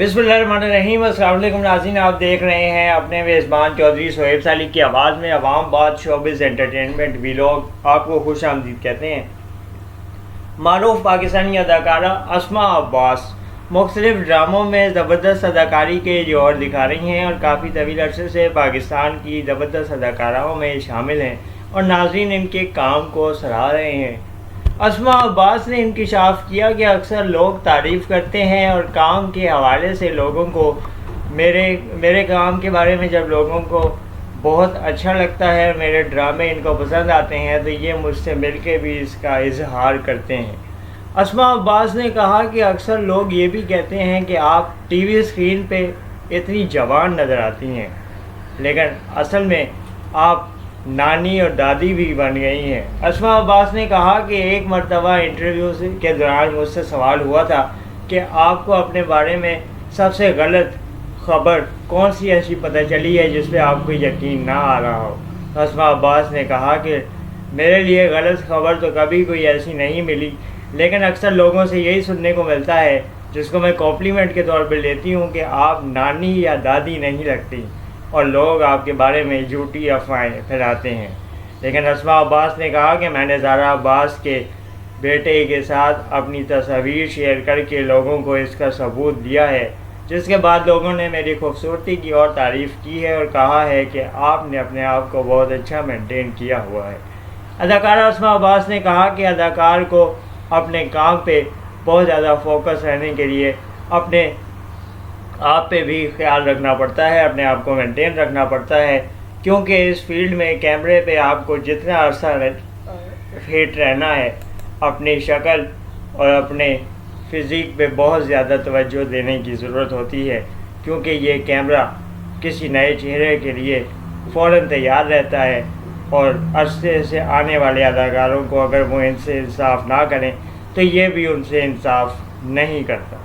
बिस्मिल्लाहिर्रहमानिर्रहीम। अस्सलाम वालेकुम नाज़रीन, आप देख रहे हैं अपने मेज़बान चौधरी सोहेब साली की आवाज़ में अवाम बात शोबिज़ एंटरटेनमेंट वीलॉग आपको खुश आमदीद कहते हैं। मारूफ पाकिस्तानी अदाकारा अस्मा अब्बास मुख्तलिफ ड्रामों में ज़बरदस्त अदाकारी के जौहर दिखा रही हैं और काफ़ी तवील अरसे से पाकिस्तान की ज़बरदस्त अदाकाराओं में शामिल हैं और नाज़रीन इनके काम को सराह रहे हैं। अस्मा अब्बास ने इंकिशाफ किया कि अक्सर लोग तारीफ़ करते हैं और काम के हवाले से लोगों को मेरे काम के बारे में जब लोगों को बहुत अच्छा लगता है और मेरे ड्रामे इनको पसंद आते हैं तो ये मुझसे मिलके भी इसका इजहार करते हैं। अस्मा अब्बास ने कहा कि अक्सर लोग ये भी कहते हैं कि आप टीवी स्क्रीन पे इतनी जवान नज़र आती हैं, लेकिन असल में आप नानी और दादी भी बन गई हैं। अस्मा अब्बास ने कहा कि एक मरतबा इंटरव्यू के दौरान मुझसे सवाल हुआ था कि आपको अपने बारे में सबसे गलत खबर कौन सी ऐसी पता चली है जिस पे आपको यकीन ना आ रहा हो। अस्मा अब्बास ने कहा कि मेरे लिए गलत खबर तो कभी कोई ऐसी नहीं मिली, लेकिन अक्सर लोगों से यही सुनने को मिलता है जिसको मैं कॉम्प्लीमेंट के तौर पर लेती हूँ कि आप नानी या दादी नहीं लगती और लोग आपके बारे में झूठी अफवाहें फैलाते हैं। लेकिन अस्मा अब्बास ने कहा कि मैंने ज़ारा अब्बास के बेटे के साथ अपनी तस्वीर शेयर करके लोगों को इसका सबूत दिया है, जिसके बाद लोगों ने मेरी खूबसूरती की और तारीफ़ की है और कहा है कि आपने अपने आप को बहुत अच्छा मेंटेन किया हुआ है। अदाकारा अस्मा अब्बास ने कहा कि अदाकार को अपने काम पे बहुत ज़्यादा फोकस रहने के लिए अपने आप पे भी ख्याल रखना पड़ता है, अपने आप को मेंटेन रखना पड़ता है, क्योंकि इस फील्ड में कैमरे पे आपको जितना अरसा फिट रहना है अपनी शक्ल और अपने फ़िज़ीक पे बहुत ज़्यादा तवज्जो देने की ज़रूरत होती है, क्योंकि ये कैमरा किसी नए चेहरे के लिए फ़ौरन तैयार रहता है और अरसे से आने वाले अदाकारों को अगर वो इनसे इंसाफ ना करें तो ये भी उनसे इंसाफ नहीं करता।